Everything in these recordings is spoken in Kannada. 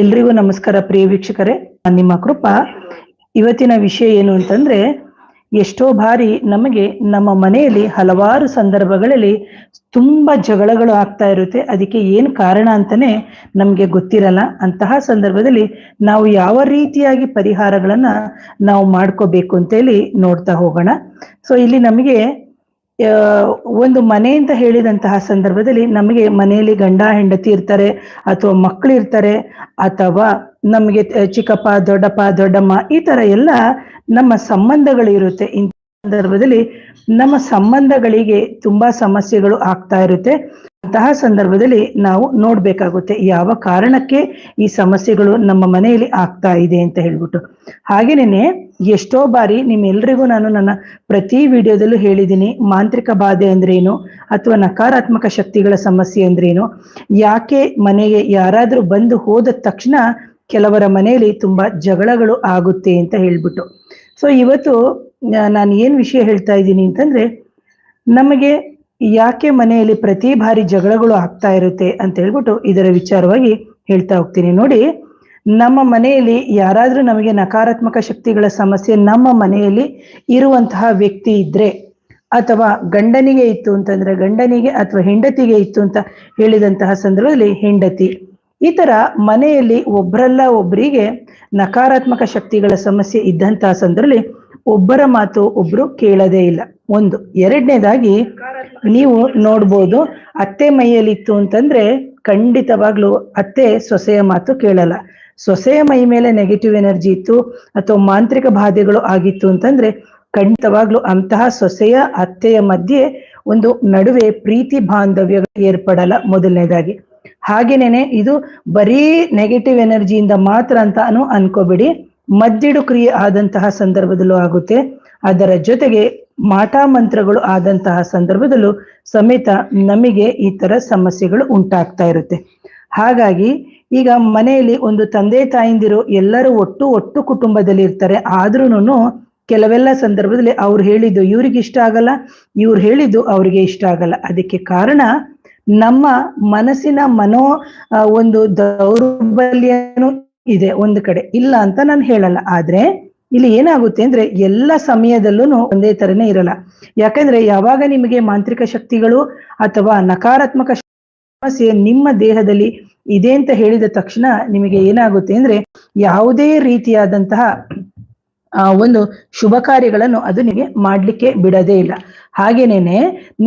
ಎಲ್ರಿಗೂ ನಮಸ್ಕಾರ ಪ್ರಿಯ ವೀಕ್ಷಕರೇ, ನಿಮ್ಮ ಕೃಪಾ. ಇವತ್ತಿನ ವಿಷಯ ಏನು ಅಂತಂದ್ರೆ, ಎಷ್ಟೋ ಬಾರಿ ನಮಗೆ ನಮ್ಮ ಮನೆಯಲ್ಲಿ ಹಲವಾರು ಸಂದರ್ಭಗಳಲ್ಲಿ ತುಂಬಾ ಜಗಳಗಳು ಆಗ್ತಾ ಇರುತ್ತೆ. ಅದಕ್ಕೆ ಏನು ಕಾರಣ ಅಂತಾನೆ ನಮಗೆ ಗೊತ್ತಿರಲ್ಲ. ಅಂತಹ ಸಂದರ್ಭದಲ್ಲಿ ನಾವು ಯಾವ ರೀತಿಯಾಗಿ ಪರಿಹಾರಗಳನ್ನ ನಾವು ಮಾಡ್ಕೋಬೇಕು ಅಂತೇಳಿ ನೋಡ್ತಾ ಹೋಗೋಣ. ಸೊ ಇಲ್ಲಿ ನಮಗೆ ಒಂದು ಮನೆ ಅಂತ ಹೇಳಿದಂತಹ ಸಂದರ್ಭದಲ್ಲಿ ನಮಗೆ ಮನೆಯಲ್ಲಿ ಗಂಡ ಹೆಂಡತಿ ಇರ್ತಾರೆ, ಅಥವಾ ಮಕ್ಕಳು ಇರ್ತಾರೆ, ಅಥವಾ ನಮಗೆ ಚಿಕ್ಕಪ್ಪ ದೊಡ್ಡಪ್ಪ ದೊಡ್ಡಮ್ಮ, ಈ ತರ ಎಲ್ಲ ನಮ್ಮ ಸಂಬಂಧಗಳು ಇರುತ್ತೆ. ಇಂಥ ಸಂದರ್ಭದಲ್ಲಿ ನಮ್ಮ ಸಂಬಂಧಗಳಿಗೆ ತುಂಬಾ ಸಮಸ್ಯೆಗಳು ಆಗ್ತಾ ಇರುತ್ತೆ. ಅಂತಹ ಸಂದರ್ಭದಲ್ಲಿ ನಾವು ನೋಡ್ಬೇಕಾಗುತ್ತೆ ಯಾವ ಕಾರಣಕ್ಕೆ ಈ ಸಮಸ್ಯೆಗಳು ನಮ್ಮ ಮನೆಯಲ್ಲಿ ಆಗ್ತಾ ಇದೆ ಅಂತ ಹೇಳ್ಬಿಟ್ಟು. ಹಾಗೇನೆ ಎಷ್ಟೋ ಬಾರಿ ನಿಮ್ಮೆಲ್ರಿಗೂ ನಾನು ನನ್ನ ಪ್ರತಿ ವಿಡಿಯೋದಲ್ಲೂ ಹೇಳಿದ್ದೀನಿ, ಮಾಂತ್ರಿಕ ಬಾಧೆ ಅಂದ್ರೇನು, ಅಥವಾ ನಕಾರಾತ್ಮಕ ಶಕ್ತಿಗಳ ಸಮಸ್ಯೆ ಅಂದ್ರೇನು, ಯಾಕೆ ಮನೆಗೆ ಯಾರಾದ್ರೂ ಬಂದು ಹೋದ ತಕ್ಷಣ ಕೆಲವರ ಮನೆಯಲ್ಲಿ ತುಂಬಾ ಜಗಳಗಳು ಆಗುತ್ತೆ ಅಂತ ಹೇಳ್ಬಿಟ್ಟು. ಸೊ ಇವತ್ತು ನಾನು ಏನ್ ವಿಷಯ ಹೇಳ್ತಾ ಇದ್ದೀನಿ ಅಂತಂದ್ರೆ, ನಮಗೆ ಯಾಕೆ ಮನೆಯಲ್ಲಿ ಪ್ರತಿ ಬಾರಿ ಜಗಳಗಳು ಆಗ್ತಾ ಇರುತ್ತೆ ಅಂತ ಹೇಳ್ಬಿಟ್ಟು ಇದರ ವಿಚಾರವಾಗಿ ಹೇಳ್ತಾ ಹೋಗ್ತೀನಿ. ನೋಡಿ, ನಮ್ಮ ಮನೆಯಲ್ಲಿ ಯಾರಾದ್ರೂ ನಮಗೆ ನಕಾರಾತ್ಮಕ ಶಕ್ತಿಗಳ ಸಮಸ್ಯೆ ನಮ್ಮ ಮನೆಯಲ್ಲಿ ಇರುವಂತಹ ವ್ಯಕ್ತಿ ಇದ್ರೆ, ಅಥವಾ ಗಂಡನಿಗೆ ಇತ್ತು ಅಂತಂದ್ರೆ ಗಂಡನಿಗೆ, ಅಥವಾ ಹೆಂಡತಿಗೆ ಇತ್ತು ಅಂತ ಹೇಳಿದಂತಹ ಸಂದರ್ಭದಲ್ಲಿ ಹೆಂಡತಿ, ಈ ತರ ಮನೆಯಲ್ಲಿ ಒಬ್ಬರಲ್ಲ ಒಬ್ಬರಿಗೆ ನಕಾರಾತ್ಮಕ ಶಕ್ತಿಗಳ ಸಮಸ್ಯೆ ಇದ್ದಂತಹ ಸಂದರ್ಭದಲ್ಲಿ ಒಬ್ಬರ ಮಾತು ಒಬ್ರು ಕೇಳದೇ ಇಲ್ಲ. ಒಂದು. ಎರಡನೇದಾಗಿ ನೀವು ನೋಡ್ಬೋದು, ಅತ್ತೆ ಮೈಯಲ್ಲಿ ಇತ್ತು ಅಂತಂದ್ರೆ ಖಂಡಿತವಾಗ್ಲೂ ಅತ್ತೆ ಸೊಸೆಯ ಮಾತು ಕೇಳಲ್ಲ. ಸೊಸೆಯ ಮೈ ಮೇಲೆ ನೆಗೆಟಿವ್ ಎನರ್ಜಿ ಇತ್ತು ಅಥವಾ ಮಾಂತ್ರಿಕ ಬಾಧೆಗಳು ಆಗಿತ್ತು ಅಂತಂದ್ರೆ ಖಂಡಿತವಾಗ್ಲೂ ಅಂತಹ ಸೊಸೆಯ ಅತ್ತೆಯ ಮಧ್ಯೆ ಒಂದು ನಡುವೆ ಪ್ರೀತಿ ಬಾಂಧವ್ಯ ಏರ್ಪಡಲ್ಲ. ಮೊದಲನೇದಾಗಿ. ಹಾಗೇನೇನೆ ಇದು ಬರೀ ನೆಗೆಟಿವ್ ಎನರ್ಜಿಯಿಂದ ಮಾತ್ರ ಅಂತ ಅನ್ಕೋಬೇಡಿ, ಮದ್ದಿಡು ಕ್ರಿಯೆ ಆದಂತಹ ಸಂದರ್ಭದಲ್ಲೂ ಆಗುತ್ತೆ. ಅದರ ಜೊತೆಗೆ ಮಾಟ ಮಂತ್ರಗಳು ಆದಂತಹ ಸಂದರ್ಭದಲ್ಲೂ ಸಮೇತ ನಮಗೆ ಈ ತರ ಸಮಸ್ಯೆಗಳು ಉಂಟಾಗ್ತಾ ಇರುತ್ತೆ. ಹಾಗಾಗಿ ಈಗ ಮನೆಯಲ್ಲಿ ಒಂದು ತಂದೆ ತಾಯಿಂದಿರು ಎಲ್ಲರೂ ಒಟ್ಟು ಕುಟುಂಬದಲ್ಲಿ ಇರ್ತಾರೆ. ಆದ್ರೂನು ಕೆಲವೆಲ್ಲ ಸಂದರ್ಭದಲ್ಲಿ ಅವ್ರು ಹೇಳಿದ್ದು ಇವ್ರಿಗೆ ಇಷ್ಟ ಆಗಲ್ಲ, ಇವ್ರು ಹೇಳಿದ್ದು ಅವ್ರಿಗೆ ಇಷ್ಟ ಆಗಲ್ಲ. ಅದಕ್ಕೆ ಕಾರಣ ನಮ್ಮ ಮನಸ್ಸಿನ ಒಂದು ದೌರ್ಬಲ್ಯನೂ ಇದೆ ಒಂದು ಕಡೆ, ಇಲ್ಲ ಅಂತ ನಾನು ಹೇಳಲ್ಲ. ಆದ್ರೆ ಇಲ್ಲಿ ಏನಾಗುತ್ತೆ ಅಂದ್ರೆ ಎಲ್ಲ ಸಮಯದಲ್ಲೂ ಒಂದೇ ತರನೇ ಇರಲ್ಲ. ಯಾಕಂದ್ರೆ ಯಾವಾಗ ನಿಮಗೆ ಮಾಂತ್ರಿಕ ಶಕ್ತಿಗಳು ಅಥವಾ ನಕಾರಾತ್ಮಕ ಸಮಸ್ಯೆ ನಿಮ್ಮ ದೇಹದಲ್ಲಿ ಇದೆ ಅಂತ ಹೇಳಿದ ತಕ್ಷಣ ನಿಮಗೆ ಏನಾಗುತ್ತೆ ಅಂದ್ರೆ ಯಾವುದೇ ರೀತಿಯಾದಂತಹ ಒಂದು ಶುಭ ಕಾರ್ಯಗಳನ್ನು ಅದು ನಿಮಗೆ ಮಾಡ್ಲಿಕ್ಕೆ ಬಿಡದೇ ಇಲ್ಲ. ಹಾಗೇನೇನೆ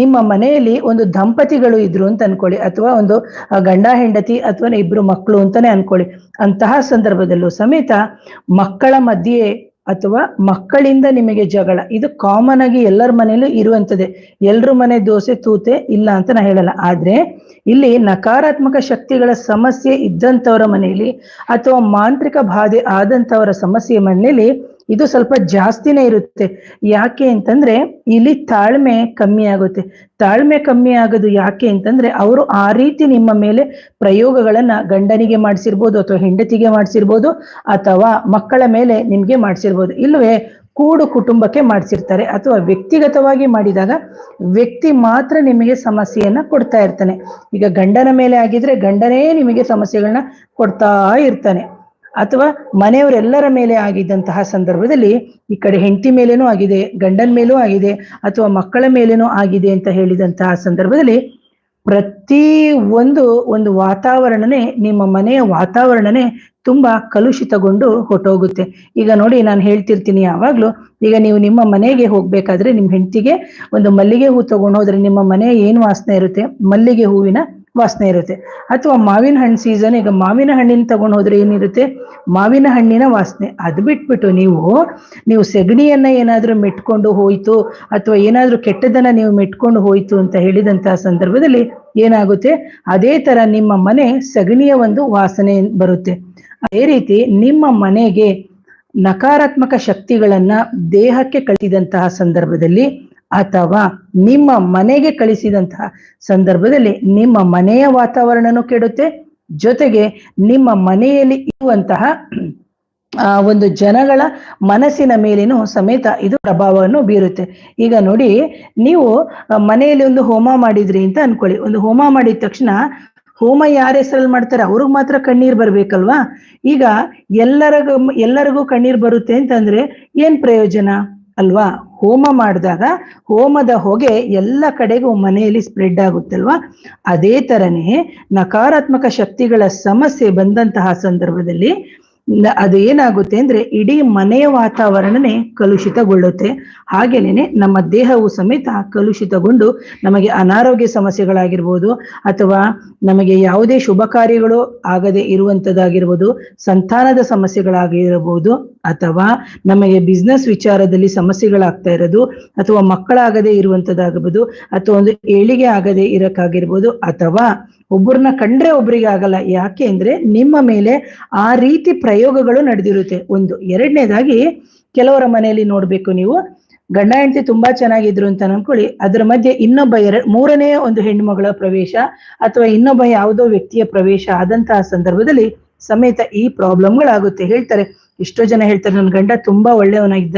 ನಿಮ್ಮ ಮನೆಯಲ್ಲಿ ಒಂದು ದಂಪತಿಗಳು ಇದ್ರು ಅಂತ ಅನ್ಕೊಳ್ಳಿ, ಅಥವಾ ಒಂದು ಗಂಡ ಹೆಂಡತಿ ಅಥವಾ ಇಬ್ರು ಮಕ್ಕಳು ಅಂತಾನೆ ಅನ್ಕೊಳ್ಳಿ. ಅಂತಹ ಸಂದರ್ಭದಲ್ಲೂ ಸಮೇತ ಮಕ್ಕಳ ಮಧ್ಯೆ ಅಥವಾ ಮಕ್ಕಳಿಂದ ನಿಮಗೆ ಜಗಳ, ಇದು ಕಾಮನ್ ಆಗಿ ಎಲ್ಲರ ಮನೆಯಲ್ಲೂ ಇರುವಂತದ್ದೇ. ಎಲ್ರ ಮನೆ ದೋಸೆ ತೂತೆ ಇಲ್ಲ ಅಂತ ನಾ ಹೇಳಲ್ಲ. ಆದ್ರೆ ಇಲ್ಲಿ ನಕಾರಾತ್ಮಕ ಶಕ್ತಿಗಳ ಸಮಸ್ಯೆ ಇದ್ದಂಥವರ ಮನೆಯಲ್ಲಿ ಅಥವಾ ಮಾಂತ್ರಿಕ ಬಾಧೆ ಆದಂಥವರ ಸಮಸ್ಯೆ ಮನೆಯಲ್ಲಿ ಇದು ಸ್ವಲ್ಪ ಜಾಸ್ತಿನೇ ಇರುತ್ತೆ. ಯಾಕೆ ಅಂತಂದ್ರೆ ಇಲ್ಲಿ ತಾಳ್ಮೆ ಕಮ್ಮಿ ಆಗುತ್ತೆ. ತಾಳ್ಮೆ ಕಮ್ಮಿ ಆಗೋದು ಯಾಕೆ ಅಂತಂದ್ರೆ ಅವರು ಆ ರೀತಿ ನಿಮ್ಮ ಮೇಲೆ ಪ್ರಯೋಗಗಳನ್ನ ಗಂಡನಿಗೆ ಮಾಡಿಸಿರ್ಬೋದು, ಅಥವಾ ಹೆಂಡತಿಗೆ ಮಾಡಿಸಿರ್ಬೋದು, ಅಥವಾ ಮಕ್ಕಳ ಮೇಲೆ ನಿಮ್ಗೆ ಮಾಡಿಸಿರ್ಬೋದು, ಇಲ್ಲವೇ ಕೂಡು ಕುಟುಂಬಕ್ಕೆ ಮಾಡಿಸಿರ್ತಾರೆ. ಅಥವಾ ವ್ಯಕ್ತಿಗತವಾಗಿ ಮಾಡಿದಾಗ ವ್ಯಕ್ತಿ ಮಾತ್ರ ನಿಮಗೆ ಸಮಸ್ಯೆಯನ್ನ ಕೊಡ್ತಾ ಇರ್ತಾನೆ. ಈಗ ಗಂಡನ ಮೇಲೆ ಆಗಿದ್ರೆ ಗಂಡನೇ ನಿಮಗೆ ಸಮಸ್ಯೆಗಳನ್ನ ಕೊಡ್ತಾ ಇರ್ತಾನೆ. ಅಥವಾ ಮನೆಯವರೆಲ್ಲರ ಮೇಲೆ ಆಗಿದ್ದಂತಹ ಸಂದರ್ಭದಲ್ಲಿ ಈ ಕಡೆ ಹೆಂಡತಿ ಮೇಲೇನೂ ಆಗಿದೆ, ಗಂಡನ ಮೇಲೂ ಆಗಿದೆ, ಅಥವಾ ಮಕ್ಕಳ ಮೇಲೇನೂ ಆಗಿದೆ ಅಂತ ಹೇಳಿದಂತಹ ಸಂದರ್ಭದಲ್ಲಿ ಪ್ರತಿ ಒಂದು ವಾತಾವರಣನೇ, ನಿಮ್ಮ ಮನೆಯ ವಾತಾವರಣನೇ ತುಂಬಾ ಕಲುಷಿತಗೊಂಡು ಹೊಟ್ಟೋಗುತ್ತೆ. ಈಗ ನೋಡಿ, ನಾನು ಹೇಳ್ತಿರ್ತೀನಿ ಯಾವಾಗ್ಲೂ, ಈಗ ನೀವು ನಿಮ್ಮ ಮನೆಗೆ ಹೋಗ್ಬೇಕಾದ್ರೆ ನಿಮ್ ಹೆಂಡತಿಗೆ ಒಂದು ಮಲ್ಲಿಗೆ ಹೂ ತಗೊಂಡು ಹೋದ್ರೆ ನಿಮ್ಮ ಮನೆ ಏನ್ ವಾಸನೆ ಇರುತ್ತೆ? ಮಲ್ಲಿಗೆ ಹೂವಿನ ವಾಸನೆ ಇರುತ್ತೆ. ಅಥವಾ ಮಾವಿನ ಹಣ್ಣು ಸೀಸನ್, ಈಗ ಮಾವಿನ ಹಣ್ಣಿನ ತಗೊಂಡು ಹೋದ್ರೆ ಏನಿರುತ್ತೆ? ಮಾವಿನ ಹಣ್ಣಿನ ವಾಸನೆ. ಅದು ಬಿಟ್ಬಿಟ್ಟು ನೀವು ಸೆಗಣಿಯನ್ನ ಏನಾದ್ರೂ ಮೆಟ್ಕೊಂಡು ಹೋಯ್ತು, ಅಥವಾ ಏನಾದ್ರೂ ಕೆಟ್ಟದನ್ನ ನೀವು ಮೆಟ್ಕೊಂಡು ಹೋಯ್ತು ಅಂತ ಹೇಳಿದಂತಹ ಸಂದರ್ಭದಲ್ಲಿ ಏನಾಗುತ್ತೆ? ಅದೇ ತರ ನಿಮ್ಮ ಮನೆ ಸಗಣಿಯ ಒಂದು ವಾಸನೆ ಬರುತ್ತೆ. ಅದೇ ರೀತಿ ನಿಮ್ಮ ಮನೆಗೆ ನಕಾರಾತ್ಮಕ ಶಕ್ತಿಗಳನ್ನ ದೇಹಕ್ಕೆ ಕಳಿಸಿದಂತಹ ಸಂದರ್ಭದಲ್ಲಿ, ಅಥವಾ ನಿಮ್ಮ ಮನೆಗೆ ಕಳಿಸಿದಂತಹ ಸಂದರ್ಭದಲ್ಲಿ ನಿಮ್ಮ ಮನೆಯ ವಾತಾವರಣನೂ ಕೆಡುತ್ತೆ. ಜೊತೆಗೆ ನಿಮ್ಮ ಮನೆಯಲ್ಲಿ ಇರುವಂತಹ ಒಂದು ಜನಗಳ ಮನಸ್ಸಿನ ಮೇಲೇನೂ ಸಮೇತ ಇದು ಪ್ರಭಾವವನ್ನು ಬೀರುತ್ತೆ. ಈಗ ನೋಡಿ, ನೀವು ಮನೆಯಲ್ಲಿ ಒಂದು ಹೋಮ ಮಾಡಿದ್ರಿ ಅಂತ ಅನ್ಕೊಳ್ಳಿ. ಒಂದು ಹೋಮ ಮಾಡಿದ ತಕ್ಷಣ ಹೋಮ ಯಾರ ಹೆಸರಲ್ಲಿ ಮಾಡ್ತಾರೆ ಅವ್ರಿಗೆ ಮಾತ್ರ ಕಣ್ಣೀರ್ ಬರ್ಬೇಕಲ್ವಾ? ಈಗ ಎಲ್ಲರಿಗೂ ಕಣ್ಣೀರ್ ಬರುತ್ತೆ ಅಂತಂದ್ರೆ ಏನ್ ಪ್ರಯೋಜನ ಅಲ್ವಾ? ಹೋಮ ಮಾಡಿದಾಗ ಹೋಮದ ಹೊಗೆ ಎಲ್ಲ ಕಡೆಗೂ ಮನೆಯಲ್ಲಿ ಸ್ಪ್ರೆಡ್ ಆಗುತ್ತಲ್ವಾ? ಅದೇ ತರನೇ ನಕಾರಾತ್ಮಕ ಶಕ್ತಿಗಳ ಸಮಸ್ಯೆ ಬಂದಂತಹ ಸಂದರ್ಭದಲ್ಲಿ ಅದು ಏನಾಗುತ್ತೆ ಅಂದ್ರೆ ಇಡೀ ಮನೆಯ ವಾತಾವರಣನೇ ಕಲುಷಿತಗೊಳ್ಳುತ್ತೆ. ಹಾಗೇನೆ ನಮ್ಮ ದೇಹವು ಸಮೇತ ಕಲುಷಿತಗೊಂಡು ನಮಗೆ ಅನಾರೋಗ್ಯ ಸಮಸ್ಯೆಗಳಾಗಿರ್ಬೋದು, ಅಥವಾ ನಮಗೆ ಯಾವುದೇ ಶುಭ ಕಾರ್ಯಗಳು ಆಗದೆ ಇರುವಂತದ್ದಾಗಿರ್ಬೋದು, ಸಂತಾನದ ಸಮಸ್ಯೆಗಳಾಗಿರಬಹುದು, ಅಥವಾ ನಮಗೆ ಬಿಸ್ನೆಸ್ ವಿಚಾರದಲ್ಲಿ ಸಮಸ್ಯೆಗಳಾಗ್ತಾ ಇರೋದು, ಅಥವಾ ಮಕ್ಕಳಾಗದೆ ಇರುವಂತದ್ದಾಗಬಹುದು, ಅಥವಾ ಒಂದು ಏಳಿಗೆ ಆಗದೆ ಇರಕ್ಕಾಗಿರ್ಬೋದು, ಅಥವಾ ಒಬ್ಬರನ್ನ ಕಂಡ್ರೆ ಒಬ್ರಿಗೆ ಆಗಲ್ಲ. ಯಾಕೆ ಅಂದ್ರೆ ನಿಮ್ಮ ಮೇಲೆ ಆ ರೀತಿ ಪ್ರಯೋಗಗಳು ನಡೆದಿರುತ್ತೆ. ಒಂದು. ಎರಡನೇದಾಗಿ, ಕೆಲವರ ಮನೆಯಲ್ಲಿ ನೋಡ್ಬೇಕು ನೀವು, ಗಂಡ ಹೆಂಡತಿ ತುಂಬಾ ಚೆನ್ನಾಗಿದ್ರು ಅಂತ ಅನ್ಕೊಳ್ಳಿ, ಅದ್ರ ಮಧ್ಯೆ ಇನ್ನೊಬ್ಬ ಮೂರನೇ ಒಂದು ಹೆಣ್ಣುಮಗಳ ಪ್ರವೇಶ ಅಥವಾ ಇನ್ನೊಬ್ಬ ಯಾವುದೋ ವ್ಯಕ್ತಿಯ ಪ್ರವೇಶ ಆದಂತಹ ಸಂದರ್ಭದಲ್ಲಿ ಸಮೇತ ಈ ಪ್ರಾಬ್ಲಮ್ಗಳಾಗುತ್ತೆ. ಹೇಳ್ತಾರೆ, ಎಷ್ಟೋ ಜನ ಹೇಳ್ತಾರೆ, ನನ್ನ ಗಂಡ ತುಂಬಾ ಒಳ್ಳೆಯವನಾಗಿದ್ದ,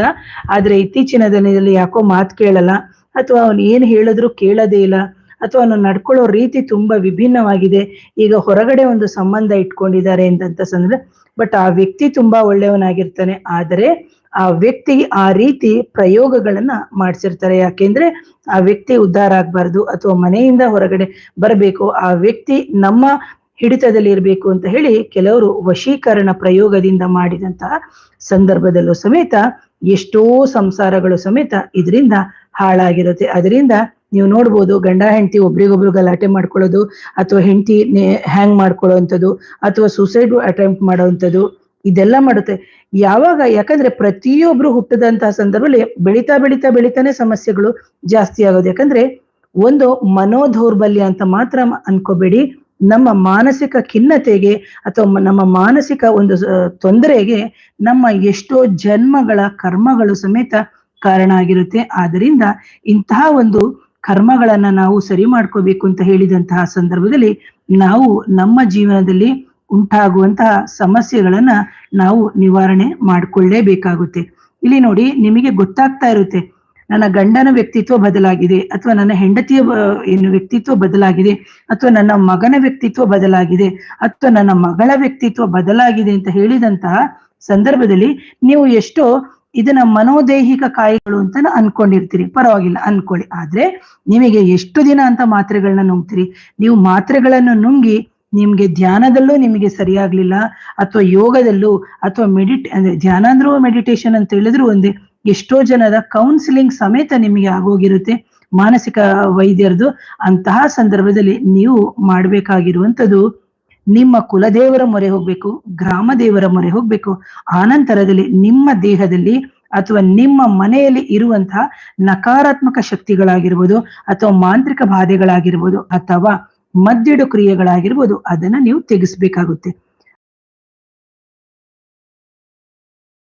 ಆದ್ರೆ ಇತ್ತೀಚಿನ ದಿನದಲ್ಲಿ ಯಾಕೋ ಮಾತು ಕೇಳಲ್ಲ, ಅಥವಾ ಅವನು ಏನ್ ಹೇಳಿದ್ರು ಕೇಳೋದೇ ಇಲ್ಲ, ಅಥವಾ ಅವನು ನಡ್ಕೊಳ್ಳೋ ರೀತಿ ತುಂಬಾ ವಿಭಿನ್ನವಾಗಿದೆ. ಈಗ ಹೊರಗಡೆ ಒಂದು ಸಂಬಂಧ ಇಟ್ಕೊಂಡಿದ್ದಾರೆ ಅಂತ ಸಂದ್ರೆ, ಬಟ್ ಆ ವ್ಯಕ್ತಿ ತುಂಬಾ ಒಳ್ಳೆಯವನಾಗಿರ್ತಾನೆ, ಆದರೆ ಆ ವ್ಯಕ್ತಿ ಆ ರೀತಿ ಪ್ರಯೋಗಗಳನ್ನ ಮಾಡ್ಸಿರ್ತಾರೆ. ಯಾಕೆಂದ್ರೆ ಆ ವ್ಯಕ್ತಿ ಉದ್ಧಾರ ಆಗ್ಬಾರ್ದು, ಅಥವಾ ಮನೆಯಿಂದ ಹೊರಗಡೆ ಬರಬೇಕು, ಆ ವ್ಯಕ್ತಿ ನಮ್ಮ ಹಿಡಿತದಲ್ಲಿ ಇರಬೇಕು ಅಂತ ಹೇಳಿ ಕೆಲವರು ವಶೀಕರಣ ಪ್ರಯೋಗದಿಂದ ಮಾಡಿದಂತಹ ಸಂದರ್ಭದಲ್ಲೂ ಸಮೇತ ಎಷ್ಟೋ ಸಂಸಾರಗಳು ಸಮೇತ ಇದರಿಂದ ಹಾಳಾಗಿರುತ್ತೆ. ಅದರಿಂದ ನೀವು ನೋಡ್ಬೋದು, ಗಂಡ ಹೆಂಡತಿ ಒಬ್ರಿಗೊಬ್ರು ಗಲಾಟೆ ಮಾಡ್ಕೊಳ್ಳೋದು, ಅಥವಾ ಹೆಂಡತಿ ಹ್ಯಾಂಗ್ ಮಾಡ್ಕೊಳ್ಳೋವಂಥದ್ದು, ಅಥವಾ ಸೂಸೈಡ್ ಅಟೆಂಪ್ಟ್ ಮಾಡೋವಂಥದ್ದು, ಇದೆಲ್ಲ ಮಾಡುತ್ತೆ. ಯಾವಾಗ? ಯಾಕಂದ್ರೆ ಪ್ರತಿಯೊಬ್ರು ಹುಟ್ಟದಂತಹ ಸಂದರ್ಭದಲ್ಲಿ ಬೆಳಿತಾನೆ ಸಮಸ್ಯೆಗಳು ಜಾಸ್ತಿ ಆಗೋದು. ಯಾಕಂದ್ರೆ ಒಂದು ಮನೋದೌರ್ಬಲ್ಯ ಅಂತ ಮಾತ್ರ ಅನ್ಕೋಬೇಡಿ, ನಮ್ಮ ಮಾನಸಿಕ ಖಿನ್ನತೆಗೆ ಅಥವಾ ನಮ್ಮ ಮಾನಸಿಕ ಒಂದು ತೊಂದರೆಗೆ ನಮ್ಮ ಎಷ್ಟೋ ಜನ್ಮಗಳ ಕರ್ಮಗಳು ಸಮೇತ ಕಾರಣ ಆಗಿರುತ್ತೆ. ಆದ್ರಿಂದ ಇಂತಹ ಒಂದು ಕರ್ಮಗಳನ್ನ ನಾವು ಸರಿ ಮಾಡ್ಕೋಬೇಕು ಅಂತ ಹೇಳಿದಂತಹ ಸಂದರ್ಭದಲ್ಲಿ ನಾವು ನಮ್ಮ ಜೀವನದಲ್ಲಿ ಉಂಟಾಗುವಂತಹ ಸಮಸ್ಯೆಗಳನ್ನ ನಾವು ನಿವಾರಣೆ ಮಾಡ್ಕೊಳ್ಳೇಬೇಕಾಗುತ್ತೆ. ಇಲ್ಲಿ ನೋಡಿ, ನಿಮಗೆ ಗೊತ್ತಾಗ್ತಾ ಇರುತ್ತೆ, ನನ್ನ ಗಂಡನ ವ್ಯಕ್ತಿತ್ವ ಬದಲಾಗಿದೆ, ಅಥವಾ ನನ್ನ ಹೆಂಡತಿಯ ವ್ಯಕ್ತಿತ್ವ ಬದಲಾಗಿದೆ, ಅಥವಾ ನನ್ನ ಮಗನ ವ್ಯಕ್ತಿತ್ವ ಬದಲಾಗಿದೆ, ಅಥವಾ ನನ್ನ ಮಗಳ ವ್ಯಕ್ತಿತ್ವ ಬದಲಾಗಿದೆ ಅಂತ ಹೇಳಿದಂತಹ ಸಂದರ್ಭದಲ್ಲಿ ನೀವು ಎಷ್ಟೋ ಇದನ್ನ ಮನೋದೈಹಿಕ ಕಾಯಿಲೆಗಳು ಅಂತ ಅನ್ಕೊಂಡಿರ್ತೀರಿ. ಪರವಾಗಿಲ್ಲ, ಅನ್ಕೊಳ್ಳಿ. ಆದ್ರೆ ನಿಮಗೆ ಎಷ್ಟು ದಿನ ಅಂತ ಮಾತ್ರೆಗಳನ್ನ ನುಂಗ್ತೀರಿ? ನೀವು ಮಾತ್ರೆಗಳನ್ನು ನುಂಗಿ ನಿಮ್ಗೆ ಧ್ಯಾನದಲ್ಲೂ ನಿಮಗೆ ಸರಿಯಾಗ್ಲಿಲ್ಲ, ಅಥವಾ ಯೋಗದಲ್ಲೂ, ಅಥವಾ ಅಂದ್ರೆ ಧ್ಯಾನ ಅಂದ್ರೂ ಮೆಡಿಟೇಷನ್ ಅಂತ ಹೇಳಿದ್ರು ಒಂದೇ, ಎಷ್ಟೋ ಜನದ ಕೌನ್ಸಿಲಿಂಗ್ ಸಮೇತ ನಿಮಗೆ ಆಗೋಗಿರುತ್ತೆ, ಮಾನಸಿಕ ವೈದ್ಯರದು. ಅಂತಹ ಸಂದರ್ಭದಲ್ಲಿ ನೀವು ಮಾಡ್ಬೇಕಾಗಿರುವಂಥದ್ದು, ನಿಮ್ಮ ಕುಲದೇವರ ಮೊರೆ ಹೋಗ್ಬೇಕು, ಗ್ರಾಮ ದೇವರ ಮೊರೆ ಹೋಗ್ಬೇಕು. ಆನಂತರದಲ್ಲಿ ನಿಮ್ಮ ದೇಹದಲ್ಲಿ ಅಥವಾ ನಿಮ್ಮ ಮನೆಯಲ್ಲಿ ಇರುವಂತಹ ನಕಾರಾತ್ಮಕ ಶಕ್ತಿಗಳಾಗಿರ್ಬೋದು, ಅಥವಾ ಮಾಂತ್ರಿಕ ಬಾಧೆಗಳಾಗಿರ್ಬೋದು, ಅಥವಾ ಮದ್ದಿಡು ಕ್ರಿಯೆಗಳಾಗಿರ್ಬೋದು, ಅದನ್ನ ನೀವು ತೆಗೆಸ್ಬೇಕಾಗುತ್ತೆ.